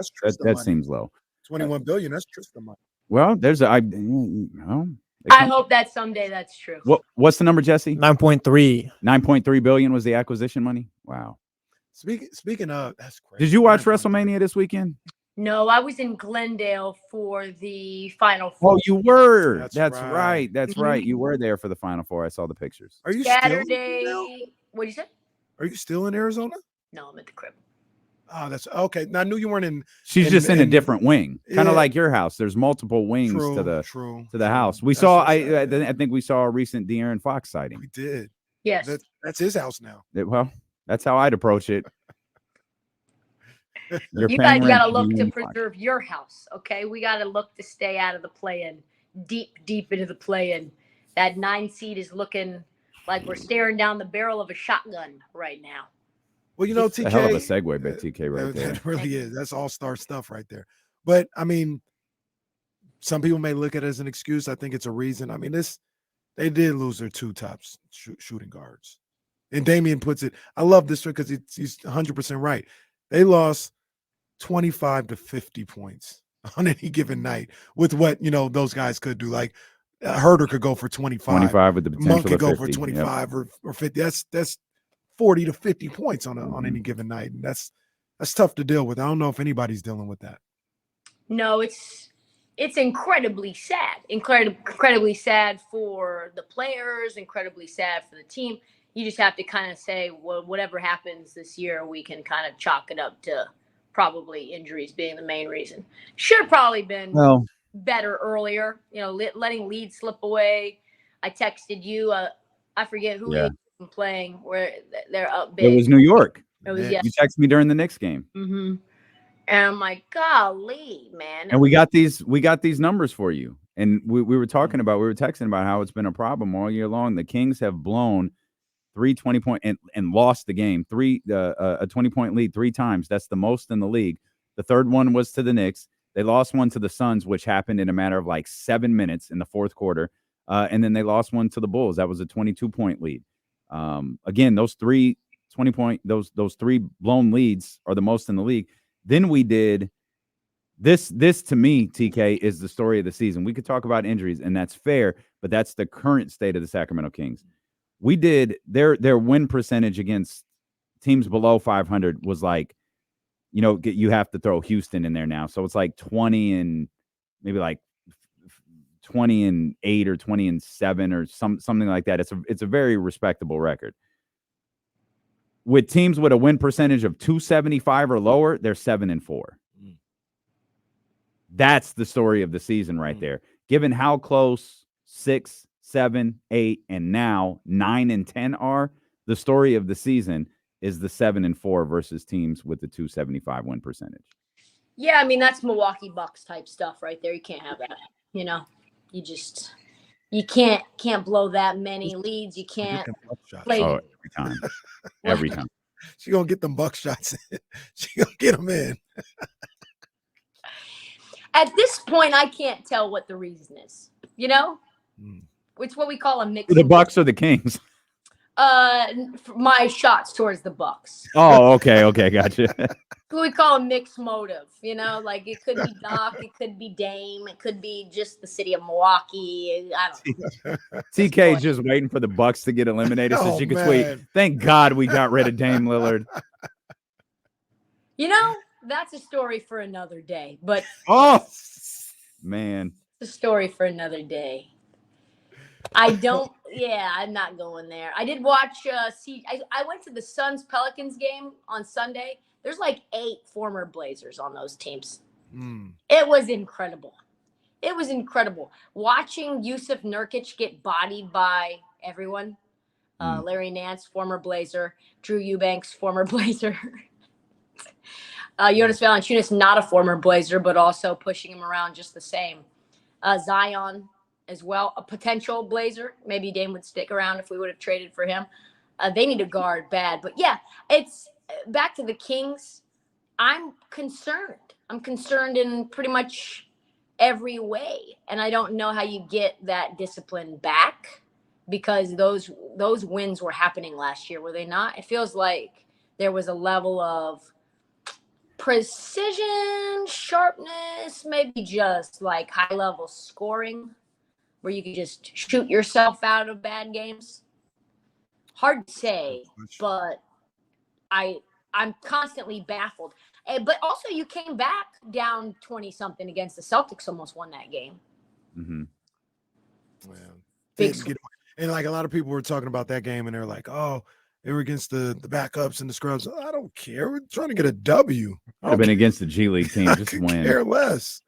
That's Trysta That money. seems low. 21 billion. That's Trysta money. Well, there's I hope that someday that's true. What's the number, Jesse? 9.3. 9.3 billion was the acquisition money. Wow. Speaking of, that's crazy. Did you watch WrestleMania this weekend? No, I was in Glendale for the Final Four. Oh, you were. That's right. That's right. You were there for the Final Four. I saw the pictures. Are you Saturday? What did you say? Are you still in Arizona? No, I'm at the crib. Oh, that's okay. Now, I knew you weren't in. She's just in a different wing, kind of Yeah. like your house. There's multiple wings to the house. We saw. I think we saw a recent De'Aaron Fox sighting. We did. Yes. That's his house now. Well, that's how I'd approach it. You guys got to look to preserve your house, okay? We got to look to stay out of the play-in, deep into the play-in. That 9 seed is looking like we're staring down the barrel of a shotgun right now. Well, you know, TK. A hell of a segue by TK right there. That really is. That's all-star stuff right there. But, I mean, some people may look at it as an excuse. I think it's a reason. I mean, they did lose their 2 top shooting guards. And Damian puts it, I love this because he's 100% right. They lost 25 to 50 points on any given night with what, you know, those guys could do. Like Herder could go for 25. 25 with the potential Monk could go 50. for 25 or 50. That's 40 to 50 points on any given night. And that's tough to deal with. I don't know if anybody's dealing with that. No, it's incredibly sad. Incredibly sad for the players, incredibly sad for the team. You just have to kind of say, well, whatever happens this year, we can kind of chalk it up to probably injuries being the main reason. Should have probably been better earlier, you know, letting leads slip away. I texted you, I forget who they were playing, where they're up big. It was New York. It was, You texted me during the Knicks game. Mm-hmm. And I'm like, golly, man. And we got these numbers for you. And we were texting about how it's been a problem all year long. The Kings have blown 3 20-point and lost the game. A 20-point lead 3 times. That's the most in the league. The third one was to the Knicks. They lost one to the Suns, which happened in a matter of like 7 minutes in the fourth quarter. And then they lost one to the Bulls. That was a 22-point lead. Again, those 3 20-point, those 3 blown leads are the most in the league. Then we did this to me, TK, is the story of the season. We could talk about injuries, and that's fair, but that's the current state of the Sacramento Kings. We did their win percentage against teams below 500 was like, you know, you have to throw Houston in there now. So it's like 20 and maybe like 20-8 or 20-7 or something like that. It's a very respectable record. With teams with a win percentage of 275 or lower, they're 7-4. That's the story of the season right there. Given how close 6, 7, 8, and now 9 and 10 are, the story of the season is the 7-4 versus teams with the 275 win percentage. Yeah, I mean, that's Milwaukee Bucks type stuff right there. You can't have that. You know, you can't blow that many leads. You can't play. Oh, every time. Every time. She gonna get them buck shots in. She gonna get them in. At this point, I can't tell what the reason is. You know, it's what we call a mix. The Bucks or the Kings? My shots towards the Bucks. Oh, okay, gotcha. What we call a mixed motive. You know, like it could be Doc, it could be Dame, it could be just the city of Milwaukee. I don't know. TK just waiting for the Bucks to get eliminated so she could tweet, "Thank God we got rid of Dame Lillard." You know, that's a story for another day. But man, it's a story for another day. I'm not going there. I did watch. I went to the Suns-Pelicans game on Sunday. There's like 8 former Blazers on those teams. It was incredible. It was incredible. Watching Yusuf Nurkic get bodied by everyone. Larry Nance, former Blazer. Drew Eubanks, former Blazer. Jonas Valanciunas, not a former Blazer, but also pushing him around just the same. Zion as well, a potential Blazer. Maybe Dame would stick around if we would have traded for him. They need a guard bad. But, yeah, it's back to the Kings. I'm concerned. I'm concerned in pretty much every way. And I don't know how you get that discipline back because those wins were happening last year, were they not? It feels like there was a level of precision sharpness, maybe just like high level scoring where you can just shoot yourself out of bad games. Hard to say, but I'm constantly baffled. But also, you came back down 20-something against the Celtics, almost won that game. Mm-hmm. Well, and like a lot of people were talking about that game, and they're like, "Oh, they were against the backups and the scrubs." I don't care. We're trying to get a W. I've been against the G League team. Just win. Care less.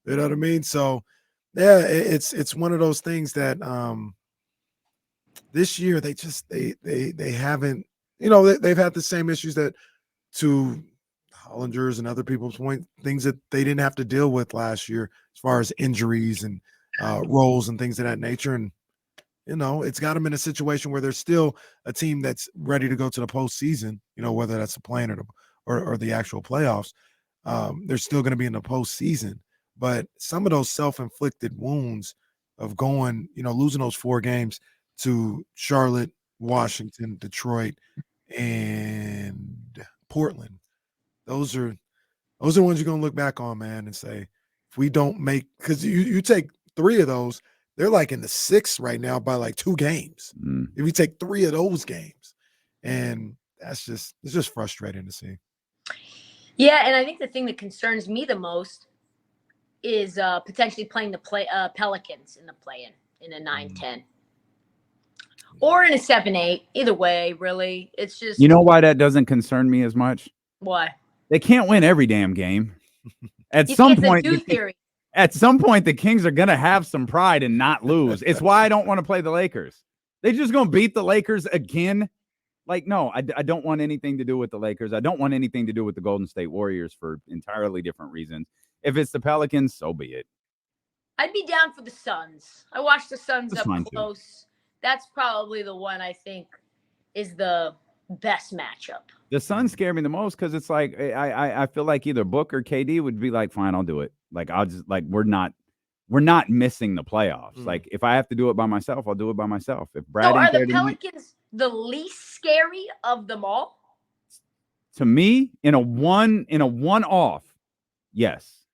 You know what I mean? So, yeah, it's one of those things that this year they haven't. You know, they've had the same issues that to Hollinger's and other people's point, things that they didn't have to deal with last year as far as injuries and roles and things of that nature. And, you know, it's got them in a situation where there's still a team that's ready to go to the postseason, you know, whether that's the play-in or the actual playoffs. They're still going to be in the postseason. But some of those self-inflicted wounds of going, you know, losing those 4 games to Charlotte, Washington, Detroit, and Portland, those are the ones you're going to look back on, man, and say, if we don't make – because you take 3 of those, they're like in the 6th right now by like 2 games. If you take 3 of those games, and it's just frustrating to see. Yeah, and I think the thing that concerns me the most is potentially playing the Pelicans in the play-in in a 9-10. Or in a 7-8. Either way, really. It's just – You know why that doesn't concern me as much? Why? They can't win every damn game. At some point, the Kings are going to have some pride and not lose. It's why I don't want to play the Lakers. They're just going to beat the Lakers again. Like, no, I don't want anything to do with the Lakers. I don't want anything to do with the Golden State Warriors for entirely different reasons. If it's the Pelicans, so be it. I'd be down for the Suns. I watched the Suns That's up close. Too. That's probably the one I think is the best matchup. The Suns scare me the most because it's like I feel like either Book or KD would be like, fine, I'll do it. Like I'll just like we're not missing the playoffs. Like if I have to do it by myself, I'll do it by myself. If Brad so are the Pelicans the least scary of them all? To me, in a one-off, yes.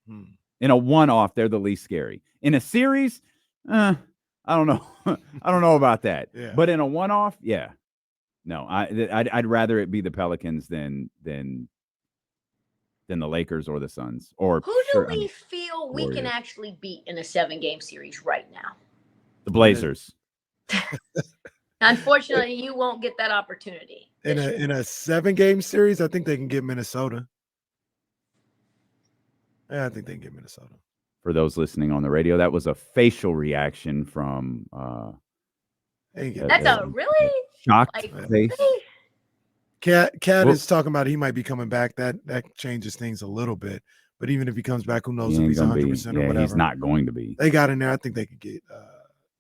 In a one-off, they're the least scary. In a series, I don't know. I don't know about that. Yeah. But in a one-off, yeah. No, I'd rather it be the Pelicans than the Lakers or the Suns. Or who do we feel we can actually beat in a 7-game series right now? The Blazers. Unfortunately, you won't get that opportunity. In a 7-game series, I think they can get Minnesota. Yeah, I think they can get Minnesota. For those listening on the radio, that was a facial reaction from that's a really shocked face. Really? Cat is talking about he might be coming back. That changes things a little bit. But even if he comes back, who knows if he's 100% or whatever. He's not going to be. They got in there. I think they could get.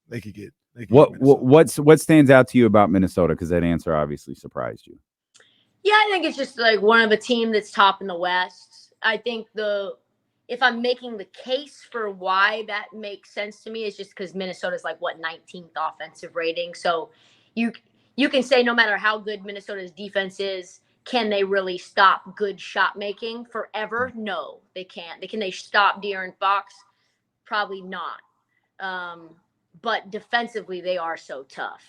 They could get what stands out to you about Minnesota? Because that answer obviously surprised you. Yeah, I think it's just like one of a team that's top in the West. I think if I'm making the case for why that makes sense to me, is just because Minnesota's like 19th offensive rating. So you can say no matter how good Minnesota's defense is, can they really stop good shot making forever? No, they can't. Can they stop De'Aaron Fox? Probably not. But defensively, they are so tough.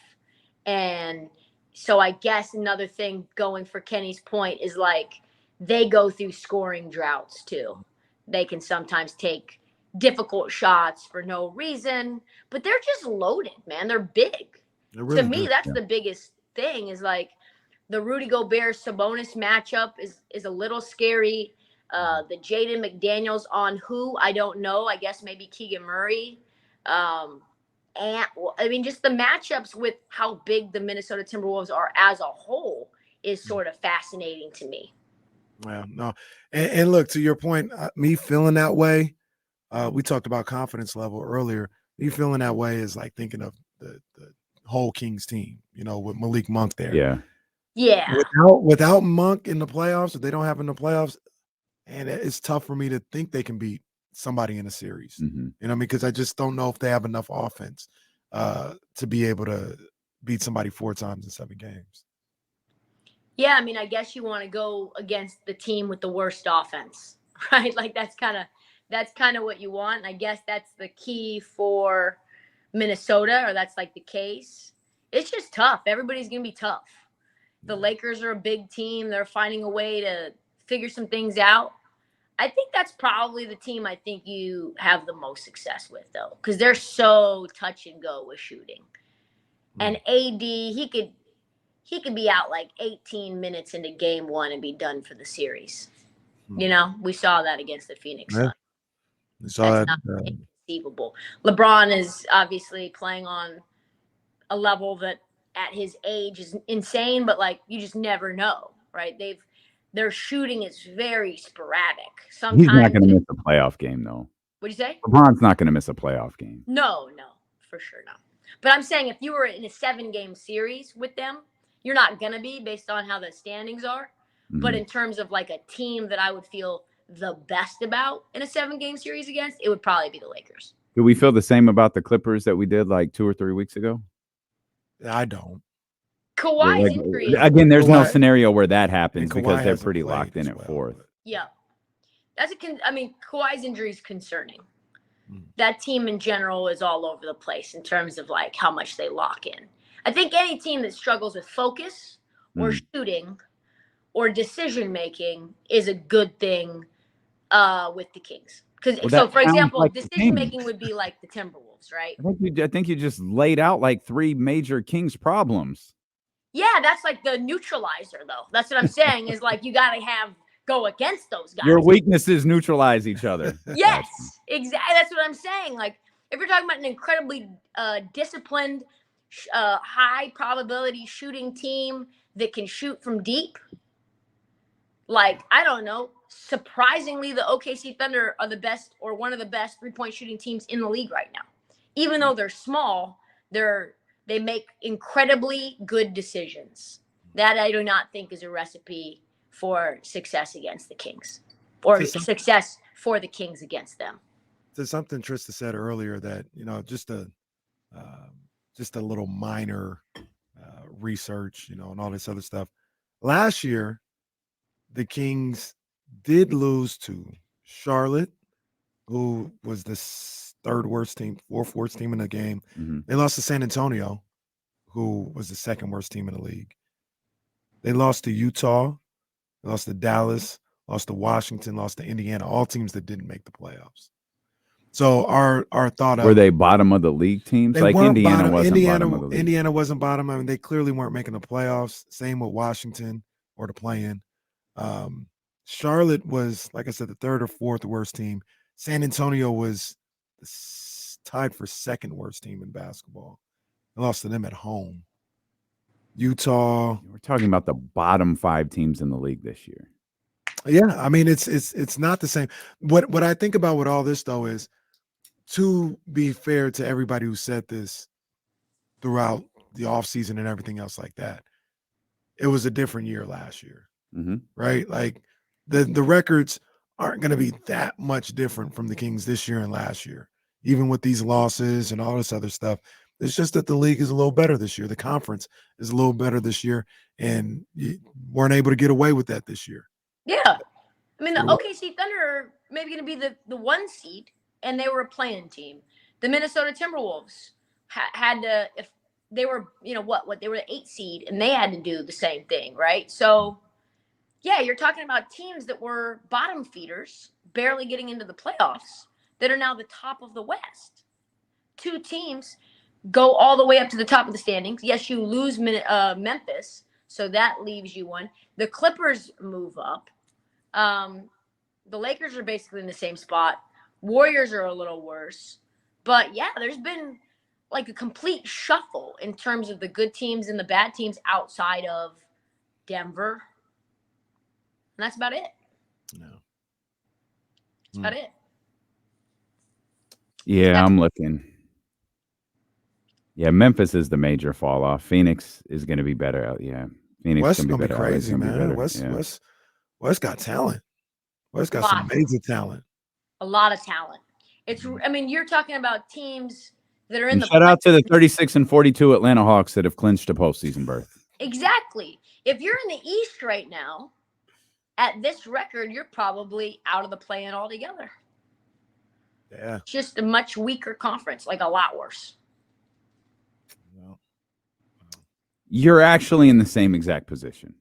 And so I guess another thing going for Kenny's point is like they go through scoring droughts too. They can sometimes take difficult shots for no reason, but they're just loaded, man. They're big. Really to me, good. That's the biggest thing is like the Rudy Gobert Sabonis matchup is a little scary. The Jaden McDaniels on who, I don't know. I guess maybe Keegan Murray. And I mean, just the matchups with how big the Minnesota Timberwolves are as a whole is sort of fascinating to me. Well, no. And look, to your point, me feeling that way, we talked about confidence level earlier. Me feeling that way is like thinking of the whole Kings team, you know, with Malik Monk there. Yeah. Yeah. Without Monk in the playoffs, if they don't have him in the playoffs, and it's tough for me to think they can beat somebody in a series. You know what I mean? Because I just don't know if they have enough offense to be able to beat somebody 4 times in 7 games. Yeah, I mean, I guess you want to go against the team with the worst offense. right? Like that's kind of what you want. And I guess that's the key for Minnesota, or that's like the case. It's just tough. Everybody's gonna be tough. The Lakers are a big team. They're finding a way to figure some things out. I think that's probably the team I think you have the most success with, though, because they're so touch and go with shooting. And AD, he could be out like 18 minutes into game one and be done for the series. You know, we saw that against the Phoenix Suns. We saw That's that. not inconceivable. LeBron is obviously playing on a level that at his age is insane, but like you just never know, right? Their shooting is very sporadic. Sometimes He's not going to miss a playoff game, though. What'd you say? LeBron's not going to miss a playoff game. No, for sure not. But I'm saying if you were in a 7-game series with them, you're not going to be based on how the standings are. Mm-hmm. But in terms of like a team that I would feel the best about in a 7-game series against, it would probably be the Lakers. Do we feel the same about the Clippers that we did like 2 or 3 weeks ago? I don't. Kawhi's injury. Again, there's no scenario where that happens because they're pretty locked in at 4th. Yeah. Kawhi's injury is concerning. That team in general is all over the place in terms of like how much they lock in. I think any team that struggles with focus or shooting or decision making is a good thing with the Kings. So, for example, like decision making would be like the Timberwolves, right? I think you just laid out like 3 major Kings problems. Yeah, that's like the neutralizer, though. That's what I'm saying is like you got to go against those guys. Your weaknesses neutralize each other. Yes, exactly. That's what I'm saying. Like if you're talking about an incredibly disciplined, high probability shooting team that can shoot from deep, like, I don't know, surprisingly, the OKC Thunder are the best or one of the best 3-point shooting teams in the league right now. Even though they're small, they make incredibly good decisions. That I do not think is a recipe for success against the Kings or success for the Kings against them. To something Trysta said earlier that, just a little minor research, and all this other stuff. Last year, the Kings did lose to Charlotte, who was the 4th worst team in the game. Mm-hmm. They lost to San Antonio, who was the 2nd worst team in the league. They lost to Utah, they lost to Dallas, lost to Washington, lost to Indiana, all teams that didn't make the playoffs. So our thought of, were they bottom of the league teams? Like Indiana wasn't bottom of the league. Indiana wasn't bottom. I mean, they clearly weren't making the playoffs. Same with Washington or the play-in. Charlotte was, like I said, the 3rd or 4th worst team. San Antonio was tied for 2nd worst team in basketball. They lost to them at home. Utah. We're talking about the bottom 5 teams in the league this year. Yeah, I mean it's not the same. What I think about with all this though is, to be fair to everybody who said this throughout the offseason and everything else like that, it was a different year last year, right? Like the records aren't going to be that much different from the Kings this year and last year, even with these losses and all this other stuff. It's just that the league is a little better this year. The conference is a little better this year, and you weren't able to get away with that this year. Yeah. I mean, the OKC Thunder are maybe going to be the 1 seed, and they were a play-in team. The Minnesota Timberwolves had to, if they were, they were the 8 seed, and they had to do the same thing, right? So, yeah, you're talking about teams that were bottom feeders, barely getting into the playoffs, that are now the top of the West. 2 teams go all the way up to the top of the standings. Yes, you lose Memphis, so that leaves you 1. The Clippers move up. The Lakers are basically in the same spot. Warriors are a little worse. But, yeah, there's been like a complete shuffle in terms of the good teams and the bad teams outside of Denver. And that's about it. No. That's about it. Yeah, I'm looking. Yeah, Memphis is the major fall off. Phoenix is going to be better out. Yeah, Phoenix West is going to be crazy, man. West got talent. West got some amazing talent. A lot of talent. You're talking about teams that are in the. Shout out to the 36-42 Atlanta Hawks that have clinched a postseason berth. Exactly. If you're in the East right now, at this record, you're probably out of the play-in altogether. Yeah. It's just a much weaker conference, like a lot worse. Well, You're actually in the same exact position.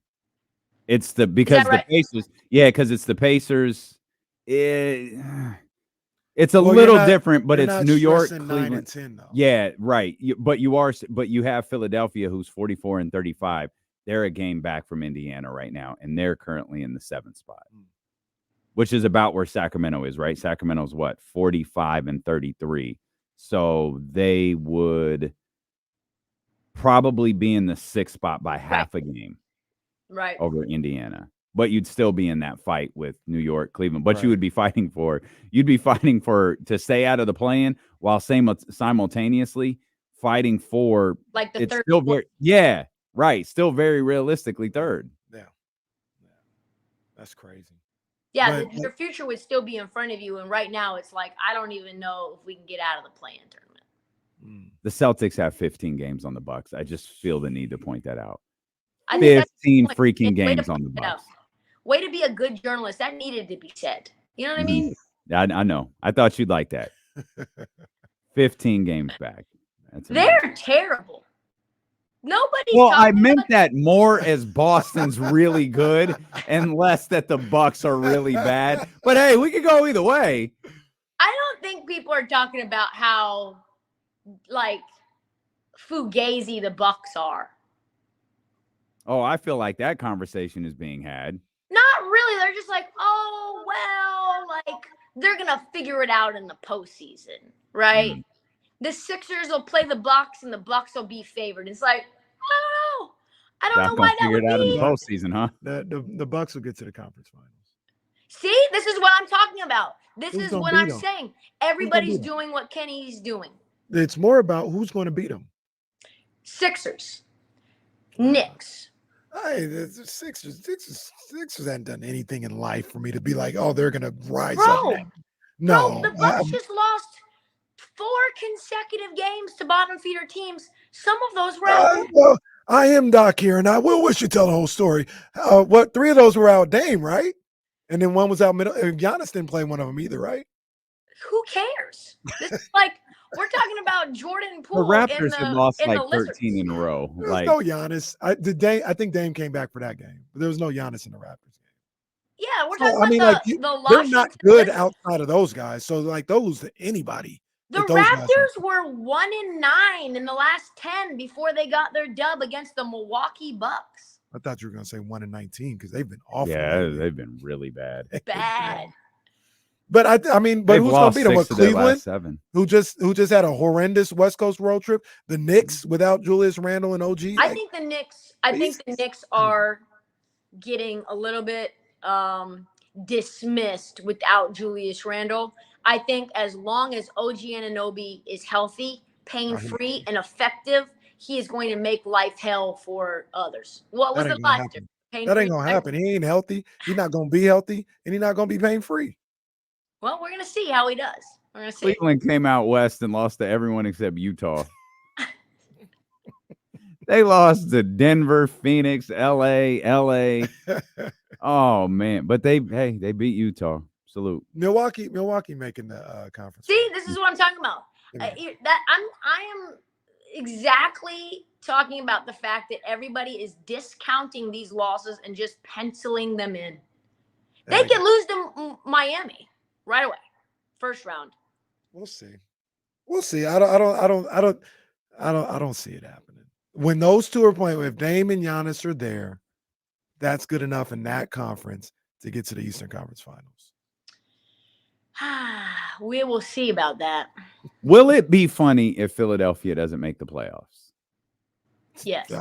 It's because right? the Pacers. Yeah, because it's the Pacers. It's a well, little different, but you're it's not New York, stressing 9 Cleveland. and 10 though. Yeah, right. But you have Philadelphia, who's 44 and 35. They're a game back from Indiana right now, and they're currently in the 7th spot, which is about where Sacramento is, right? Sacramento's what, 45 and 33. So they would probably be in the 6th spot by half a game, right, over Indiana. But you'd still be in that fight with New York, Cleveland. But Right. you would be fighting for to stay out of the play-in while simultaneously fighting for like the it's third. still very right, still very realistically third. Yeah. That's crazy. Yeah, But- your future would still be in front of you, and right now it's like I don't even know if we can get out of the play-in tournament. The Celtics have 15 games on the Bucks. I just feel the need to point that out. I think that's 15 the point. freaking Way to games on the point it out. Bucks. Way to be a good journalist. That needed to be said. You know what I mean? I know. I thought you'd like that. 15 games back. That's amazing. They're terrible. Nobody's Well, I talking meant about that more as Boston's really good and less that the Bucks are really bad. But hey, we could go either way. I don't think people are talking about how like fugazi the Bucks are. Oh, I feel like that conversation is being had. Not really. They're just like, oh well, like they're gonna figure it out in the postseason, right? The Sixers will play the Bucks, and the Bucks will be favored. It's like I don't know why that figure would it out in be. the postseason, huh? The Bucks will get to the conference finals. See, this is what I'm talking about. This Who's is gonna what beat I'm them? saying. Everybody's beat them? doing what Kenny's doing. It's more about who's going to beat them. Sixers, Knicks. Hey, the Sixers hadn't done anything in life for me to be like, oh, they're going to rise Bro, up now. No, Bro, the Bucks just lost 4 consecutive games to bottom feeder teams. Some of those were out. well, I am Doc here, and I will wish you tell the whole story. 3 of those were out Dame, right? And then one was out middle. Giannis didn't play one of them either, right? Who cares? This is like we're talking about Jordan The Poole Raptors in had lost the like Lizards. 13 in a row. There was Like, no Giannis. I think Dame came back for that game, but there was no Giannis in the Raptors game. Yeah, we're So, talking I mean, about like, the they're not Washington good Wizards. outside of those guys. So, like, they'll lose to anybody. The if those guys are- Raptors were 1-9 in the last 10 before they got their dub against the Milwaukee Bucks. I thought you were going to say 1-19 because they've been awful. yeah, lately. they've been really bad. Bad. But I mean, but They've who's going to lost beat them? 6 With of their Cleveland, last 7. who just had a horrendous West Coast road trip. The Knicks without Julius Randle and OG. I think the Knicks are getting a little bit dismissed without Julius Randle. I think as long as OG Anunoby is healthy, pain-free, and effective, he is going to make life hell for others. What was That the ain't gonna last happen. year? That ain't gonna happen. He ain't healthy. He's not gonna be healthy, and he's not gonna be pain free. Well, we're gonna see how he does. We're gonna see. Cleveland came out west and lost to everyone except Utah. They lost to Denver, Phoenix, LA. Oh man, but they beat Utah. Salute. Milwaukee making the conference. See, this is what I'm talking about. Yeah. I am exactly talking about the fact that everybody is discounting these losses and just penciling them in. They can lose to Miami right away, first round. We'll see. I don't see it happening. When those two are playing, if Dame and Giannis are there, that's good enough in that conference to get to the Eastern Conference Finals. We will see about that. Will it be funny if Philadelphia doesn't make the playoffs? Yes.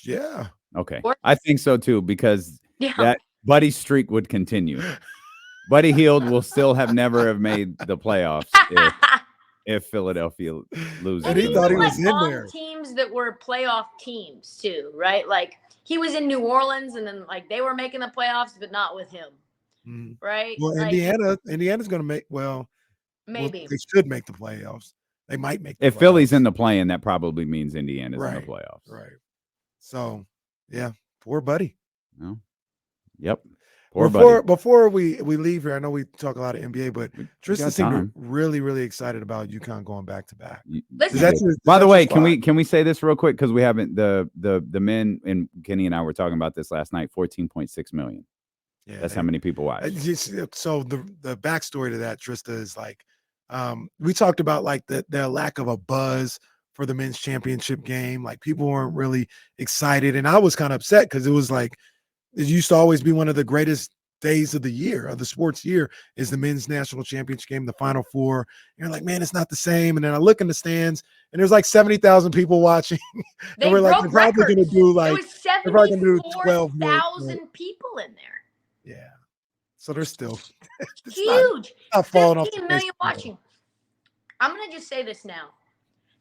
Yeah. Okay. Or- I think so too, because Yeah. that Buddy's streak would continue. Buddy Hield will still never have made the playoffs if Philadelphia loses. And he thought he was in on there. Teams that were playoff teams too, right? Like he was in New Orleans, and then like they were making the playoffs, but not with him, right? Well, like, Indiana's going to make. maybe. They should make the playoffs. They might make. If Philly's in the play-in, that probably means Indiana's in the Right. playoffs. Right. So, yeah, poor Buddy. No. Yep. Poor buddy. Before we leave here, I know we talk a lot of NBA, but We Trysta got seemed time. really, really excited about UConn going back to back. Listen, By the way, can we say this real quick, because we haven't the men, and Kenny and I were talking about this last night. 14.6 million. Yeah, That's how many people watch. So the backstory to that, Trysta, is like we talked about like the lack of a buzz for the men's championship game. Like people weren't really excited, and I was kind of upset because it was like it used to always be one of the greatest days of the year, of the sports year, is the men's national championship game, the Final Four. And you're like, man, it's not the same. And then I look in the stands, and there's like 70,000 people watching. And we're like, they're probably going to do like, there was 74,000 people in there. Yeah. So they're still huge. Not falling off 15 million watching. I'm going to just say this now.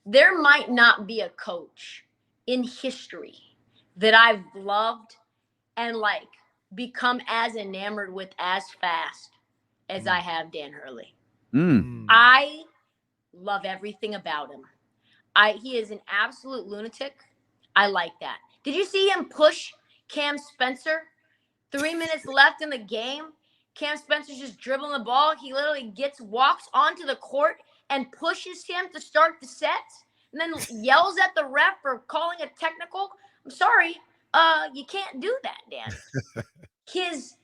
There might not be a coach in history that I've loved and like become as enamored with as fast as I have Dan Hurley. I love everything about him. He is an absolute lunatic. I like that. Did you see him push Cam Spencer? 3 minutes left in the game. Cam Spencer's just dribbling the ball. He literally walks onto the court and pushes him to start the set, and then yells at the ref for calling a technical. I'm sorry. You can't do that, Dan.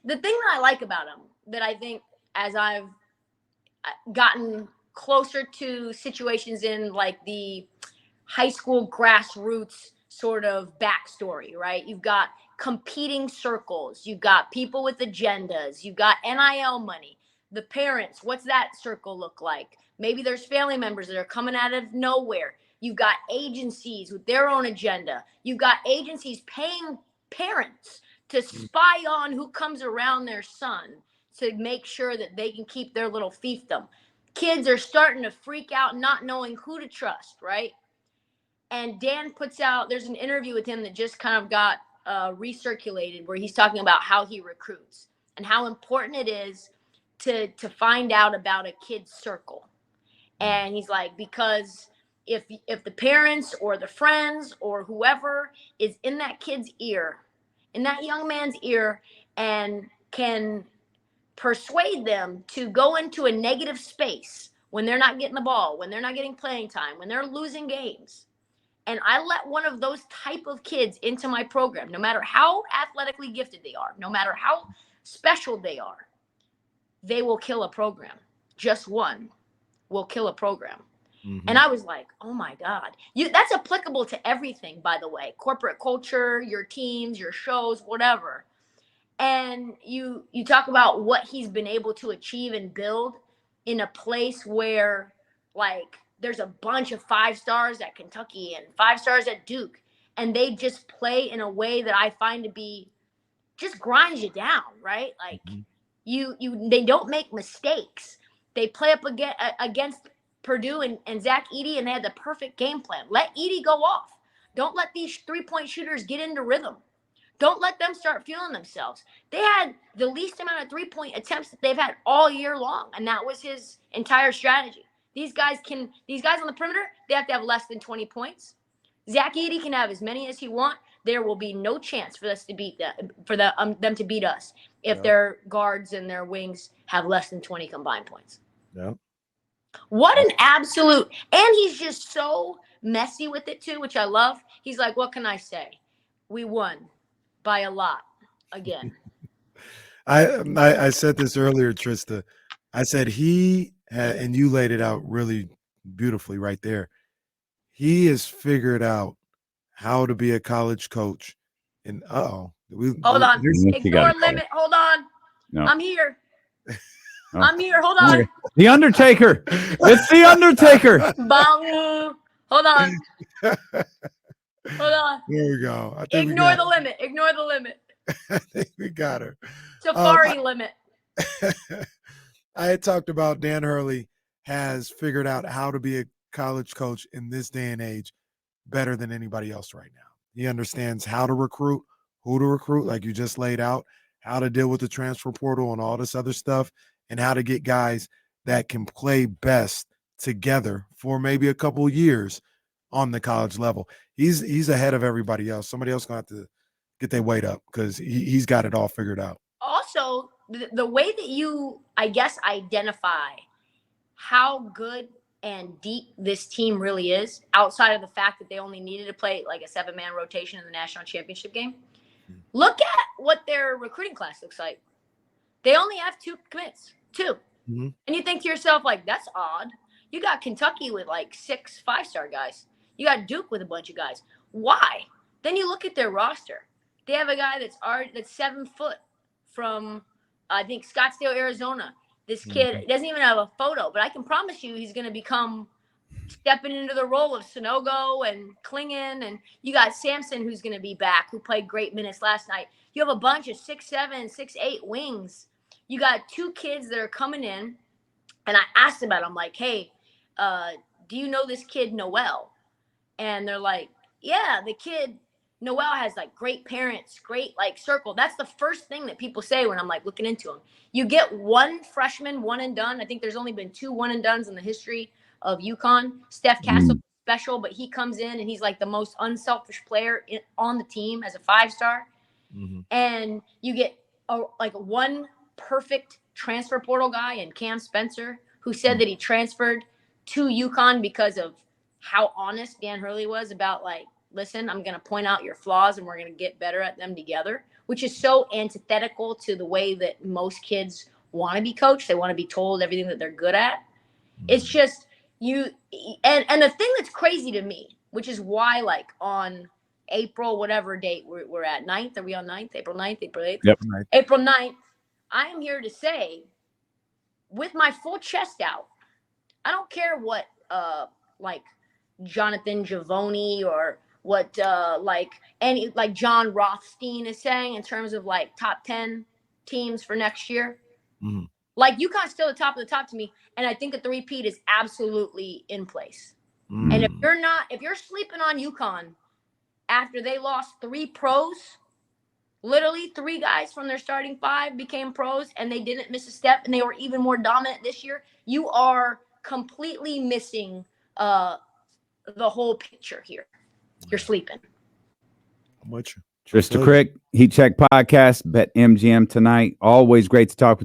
The thing that I like about him, that I think as I've gotten closer to situations in like the high school grassroots sort of backstory, right? You've got competing circles. You've got people with agendas. You've got NIL money. The parents, what's that circle look like? Maybe there's family members that are coming out of nowhere. You've got agencies with their own agenda. You've got agencies paying parents to spy on who comes around their son to make sure that they can keep their little fiefdom. Kids are starting to freak out, not knowing who to trust, right? And Dan puts out, there's an interview with him that just kind of got recirculated where he's talking about how he recruits and how important it is to find out about a kid's circle. And he's like, because if the parents or the friends or whoever is in that kid's ear, in that young man's ear, and can persuade them to go into a negative space when they're not getting the ball, when they're not getting playing time, when they're losing games, and I let one of those type of kids into my program, no matter how athletically gifted they are, no matter how special they are, they will kill a program. Just one will kill a program. Mm-hmm. And I was like, oh my God. That's applicable to everything, by the way. Corporate culture, your teams, your shows, whatever. And you talk about what he's been able to achieve and build in a place where, like, there's a bunch of 5 stars at Kentucky and 5 stars at Duke, and they just play in a way that I find to be just grinds you down, right? Like they don't make mistakes. They play up against Purdue and Zach Edey, and they had the perfect game plan. Let Edey go off. Don't let these 3-point shooters get into rhythm. Don't let them start feeling themselves. They had the least amount of 3-point attempts that they've had all year long, and that was his entire strategy. These guys on the perimeter, they have to have less than 20 points. Zach Edey can have as many as he wants. There will be no chance for us to beat them to beat us if their guards and their wings have less than 20 combined points. Yeah. What an absolute, and he's just so messy with it too, which I love. He's like, what can I say? We won by a lot again. I said this earlier, Trysta. I said and you laid it out really beautifully right there. He has figured out how to be a college coach. And hold on. Ignore limit. Hold on. No. I'm here. Oh. I'm here. Hold on. The Undertaker. It's the Undertaker. Bang. Hold on. Hold on. There we go. Ignore the limit. Ignore the limit. I think we got her. Safari limit. I had talked about Dan Hurley has figured out how to be a college coach in this day and age better than anybody else right now. He understands how to recruit, who to recruit, like you just laid out, how to deal with the transfer portal and all this other stuff, and how to get guys that can play best together for maybe a couple of years on the college level. He's ahead of everybody else. Somebody else going to have to get their weight up because he's got it all figured out. Also, the way that you, I guess, identify how good and deep this team really is, outside of the fact that they only needed to play like a 7-man rotation in the national championship game. Look at what their recruiting class looks like. They only have 2 commits, 2. Mm-hmm. And you think to yourself, like, that's odd. You got Kentucky with like 6 5-star guys. You got Duke with a bunch of guys. Why? Then you look at their roster. They have a guy that's 7 foot from, I think, Scottsdale, Arizona. This kid doesn't even have a photo, but I can promise you he's going to become stepping into the role of Sonogo and Klingon. And you got Sampson, who's going to be back, who played great minutes last night. You have a bunch of 6'7", 6'8" wings. You got 2 kids that are coming in. And I asked about it. I'm like, hey, do you know this kid, Noel? And they're like, yeah, the kid, Noel, has like great parents, great like circle. That's the first thing that people say when I'm like looking into him. You get 1 freshman, 1 and done. I think there's only been 2 1 and dones in the history of UConn. Steph Castle special, but he comes in and he's like the most unselfish player on the team as a 5-star. And you get like 1 perfect transfer portal guy in Cam Spencer, who said that he transferred to UConn because of how honest Dan Hurley was about, like, listen, I'm going to point out your flaws and we're going to get better at them together, which is so antithetical to the way that most kids want to be coached. They want to be told everything that they're good at. It's just and the thing that's crazy to me, which is why, like, on April, whatever date we're at, 9th, are we on 9th? April 9th, April 8th? Yep. April 9th, I am here to say, with my full chest out, I don't care what, like, Jonathan Givony or what, like John Rothstein is saying in terms of, like, top 10 teams for next year. Like, UConn's still the top of the top to me, and I think that the repeat is absolutely in place. And if you're sleeping on UConn after they lost 3 pros, literally 3 guys from their starting 5 became pros, and they didn't miss a step, and they were even more dominant this year, you are completely missing the whole picture here. You're sleeping. I'm with you. Trysta Krick, Heat Check Podcast, Bet MGM tonight. Always great to talk with